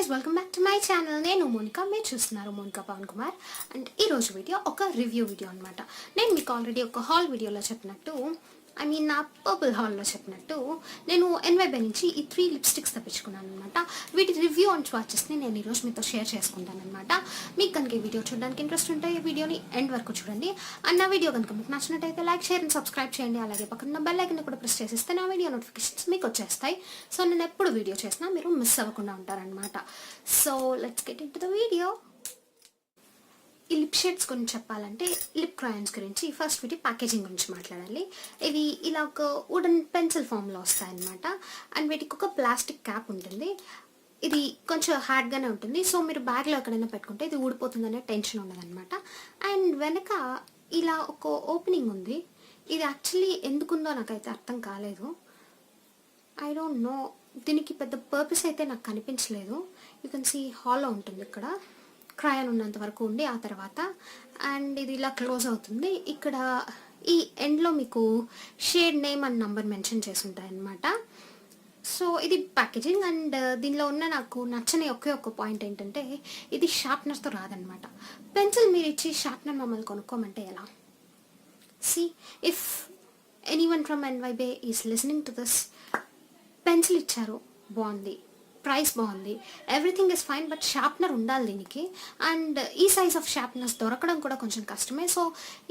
guys, welcome back to my channel. నేను మోనికా, మీరు చూస్తున్నారు మోనికా పవన్ కుమార్. అండ్ ఈ రోజు వీడియో ఒక రివ్యూ వీడియో అన్నమాట. నేను మీకు ఆల్రెడీ ఒక హాల్ వీడియోలో చెప్పినట్టు, నా పర్పుల్ హాల్లో చెప్పినట్టు నేను NY Bae నుంచి ఈ 3 లిప్స్టిక్స్ తెప్పించుకున్నాను అనమాట. వీటి రివ్యూ అండ్ స్వాచెస్ని నేను ఈరోజు మీతో షేర్ చేసుకుంటాను అనమాట. మీకు కనుక ఈ వీడియో చూడడానికి ఇంట్రెస్ట్ ఉంటే ఈ వీడియోని ఎండ్ వరకు చూడండి. అండ్ నా వీడియో కనుక మీకు నచ్చినట్టయితే లైక్, షేర్ అండ్ సబ్స్క్రైబ్ చేయండి. అలాగే పక్కన బెల్ ఐకాన్ కూడా ప్రెస్ చేసిస్తే నా వీడియో నోటిఫికేషన్స్ మీకు వచ్చేస్తాయి. సో నేను ఎప్పుడు వీడియో చేసినా మీరు మిస్ అవ్వకుండా ఉంటారనమాట. So let's get into the video. ఈ లిప్ షేడ్స్ గురించి చెప్పాలంటే లిప్ క్రయాన్స్ గురించి ఫస్ట్ వీటి ప్యాకేజింగ్ గురించి మాట్లాడాలి. ఇవి ఇలా ఒక వుడెన్ పెన్సిల్ ఫామ్లో వస్తాయన్నమాట. అండ్ వీటికి ఒక ప్లాస్టిక్ క్యాప్ ఉంటుంది. ఇది కొంచెం హార్డ్గానే ఉంటుంది. సో మీరు బ్యాగ్లో ఎక్కడైనా పెట్టుకుంటే ఇది ఊడిపోతుందనే టెన్షన్ ఉండదన్నమాట. అండ్ వెనక ఇలా ఒక ఓపెనింగ్ ఉంది. ఇది యాక్చువల్లీ ఎందుకుందో నాకైతే అర్థం కాలేదు. ఐ డోంట్ నో, దీనికి పెద్ద పర్పస్ అయితే నాకు కనిపించలేదు. యూ కెన్ సీ హాల్లో ఉంటుంది, ఇక్కడ క్రయాన్ ఉన్నంత వరకు ఉండి ఆ తర్వాత అండ్ ఇది ఇలా క్లోజ్ అవుతుంది. ఇక్కడ ఈ ఎండ్లో మీకు shade name and number mention చేసి ఉంటాయి అన్నమాట. సో ఇది ప్యాకేజింగ్. అండ్ దీనిలో ఉన్న నాకు నచ్చని ఒకే పాయింట్ ఏంటంటే ఇది షార్ప్నర్తో రాదనమాట. పెన్సిల్ మీరు ఇచ్చి షార్ప్నర్ మమ్మల్ని కొనుక్కోమంటే ఎలా? See if anyone from NY Bae is listening to this, pencil ఇచ్చారు, బాగుంది, ప్రైస్ బాగుంది, everything is fine, but sharpener ఉండాలి దీనికి. అండ్ ఈ సైజ్ ఆఫ్ షార్ప్నర్స్ దొరకడం కూడా కొంచెం కష్టమే. సో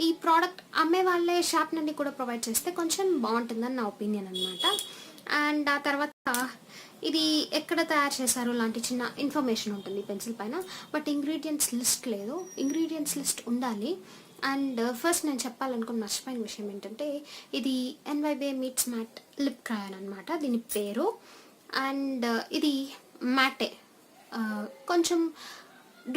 ఈ ప్రోడక్ట్ అమ్మే వాళ్ళే షార్ప్నర్ని కూడా ప్రొవైడ్ చేస్తే కొంచెం బాగుంటుందని నా ఒపీనియన్ అనమాట. అండ్ ఆ తర్వాత ఇది ఎక్కడ తయారు చేశారు లాంటి చిన్న ఇన్ఫర్మేషన్ ఉంటుంది పెన్సిల్ పైన, బట్ ఇంగ్రీడియంట్స్ లిస్ట్ లేదు. ఇంగ్రీడియంట్స్ లిస్ట్ ఉండాలి. అండ్ ఫస్ట్ నేను చెప్పాలనుకున్న మర్చిపోయిన విషయం ఏంటంటే ఇది NY Bae meets matte lip crayon అనమాట దీని పేరు. అండ్ ఇది మ్యాటే, కొంచెం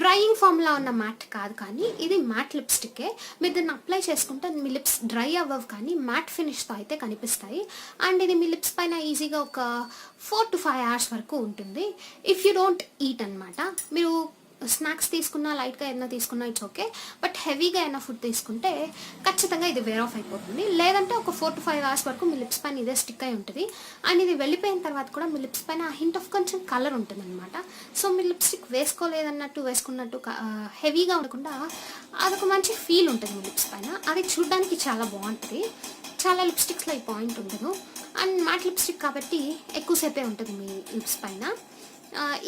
డ్రైయింగ్ ఫామ్లా ఉన్న మ్యాట్ కాదు, కానీ ఇది మ్యాట్ లిప్స్టిక్కే. మీరు దీన్ని అప్లై చేసుకుంటే మీ లిప్స్ డ్రై అవ్వవు, కానీ మ్యాట్ ఫినిష్తో అయితే కనిపిస్తాయి. అండ్ ఇది మీ లిప్స్ పైన ఈజీగా ఒక 4 to 5 hours వరకు ఉంటుంది. ఇఫ్ యూ డోంట్ ఈట్ అనమాట. మీరు స్నాక్స్ తీసుకున్నా, లైట్గా ఏదైనా తీసుకున్నా ఇట్స్ ఓకే, బట్ హెవీగా ఏమైనా ఫుడ్ తీసుకుంటే ఖచ్చితంగా ఇది వేర్ ఆఫ్ అయిపోతుంది. లేదంటే ఒక 4 to 5 hours వరకు మీ లిప్స్ పైన ఇదే స్టిక్ అయి ఉంటుంది. అండ్ ఇది వెళ్ళిపోయిన తర్వాత కూడా మీ లిప్స్ పైన హింట్ ఆఫ్ కొంచెం కలర్ ఉంటుంది అనమాట. సో మీ లిప్స్టిక్ వేసుకోలేదన్నట్టు వేసుకున్నట్టు హెవీగా ఉండకుండా అదొక మంచి ఫీల్ ఉంటుంది మీ లిప్స్ పైన. అది చూడడానికి చాలా బాగుంటుంది. చాలా లిప్స్టిక్స్లో ఈ పాయింట్ ఉండదు. అండ్ మ్యాట్ లిప్స్టిక్ కాబట్టి ఎక్కువసేపే ఉంటుంది మీ లిప్స్ పైన.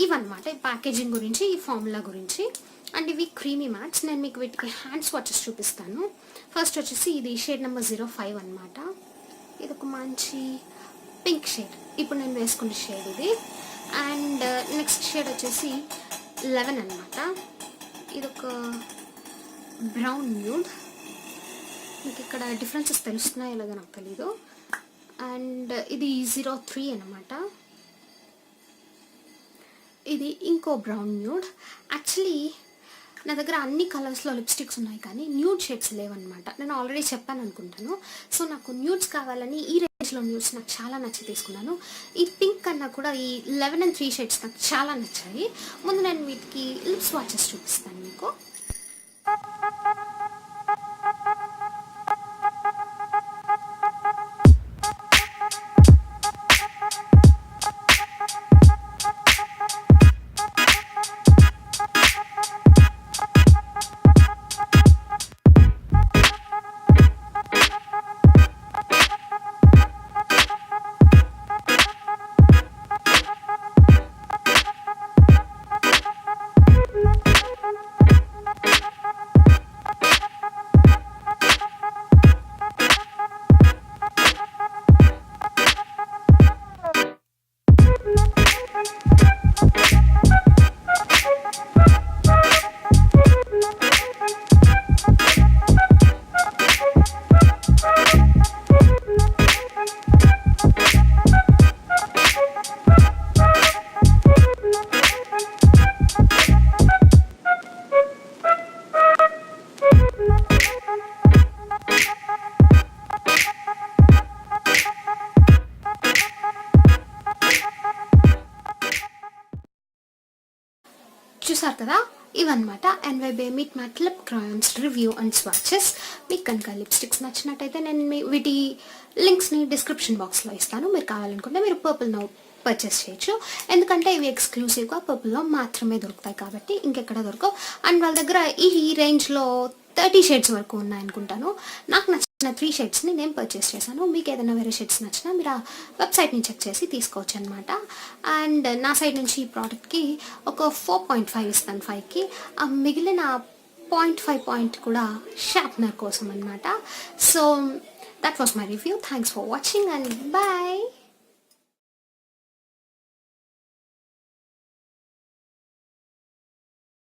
ఇవన్నమాట ఈ ప్యాకేజింగ్ గురించి, ఈ ఫార్ములా గురించి. అండ్ ఇవి క్రీమీ మ్యాట్స్. నేను మీకు వీటికి హ్యాండ్ స్వాచెస్ చూపిస్తాను. ఫస్ట్ వచ్చేసి ఇది షేడ్ నెంబర్ 05 అనమాట. ఇది ఒక మంచి పింక్ షేడ్, ఇప్పుడు నేను వేసుకున్న షేడ్ ఇది. అండ్ నెక్స్ట్ షేడ్ వచ్చేసి 11 అనమాట. ఇది ఒక బ్రౌన్ న్యూడ్. మీకు ఇక్కడ డిఫరెన్సెస్ తెలుస్తున్నాయో లేదో నాకు తెలీదు. అండ్ ఇది 03 అనమాట. ఇది ఇంకో బ్రౌన్ న్యూడ్. యాక్చువల్లీ నా దగ్గర అన్ని కలర్స్లో లిప్స్టిక్స్ ఉన్నాయి, కానీ న్యూడ్ షేడ్స్ లేవన్నమాట. నేను ఆల్రెడీ చెప్పాను అనుకుంటాను. సో నాకు న్యూడ్స్ కావాలని ఈ రేంజ్లో న్యూడ్స్ నాకు చాలా నచ్చి తీసుకున్నాను. ఈ పింక్ కన్నా కూడా ఈ 11 and 3 షేడ్స్ నాకు చాలా నచ్చాయి. ముందు నేను వీటికి లిప్ స్వాచెస్ చూపిస్తాను మీకు. చూసారు కదా, ఇవన్నమాట NY Bae meet matte lip crayons review and swatches. మీకు కనుక లిప్స్టిక్స్ నచ్చినట్టయితే నేను వీటి లింక్స్ని డిస్క్రిప్షన్ బాక్స్లో ఇస్తాను. మీరు కావాలనుకుంటే మీరు పర్పుల్ పర్చేస్ చేయొచ్చు. ఎందుకంటే ఇవి ఎక్స్క్లూసివ్గా పర్పుల్లో మాత్రమే దొరుకుతాయి కాబట్టి ఇంకెక్కడ దొరకవు. అండ్ వాళ్ళ దగ్గర ఈ రేంజ్లో 30 షేడ్స్ వరకు ఉన్నాయనుకుంటాను. నాకు నచ్చిన 3 షేడ్స్ని నేను పర్చేస్ చేశాను. మీకు ఏదైనా వేరే షేడ్స్ నచ్చినా మీరు ఆ వెబ్సైట్ని చెక్ చేసి తీసుకోవచ్చు అనమాట. అండ్ నా సైడ్ నుంచి ఈ ప్రోడక్ట్కి ఒక 4.5 ఇస్తాను 5కి. ఆ మిగిలిన 0.5 పాయింట్ కూడా షార్ప్నర్ కోసం అనమాట. So that was my review. Thanks for watching and bye.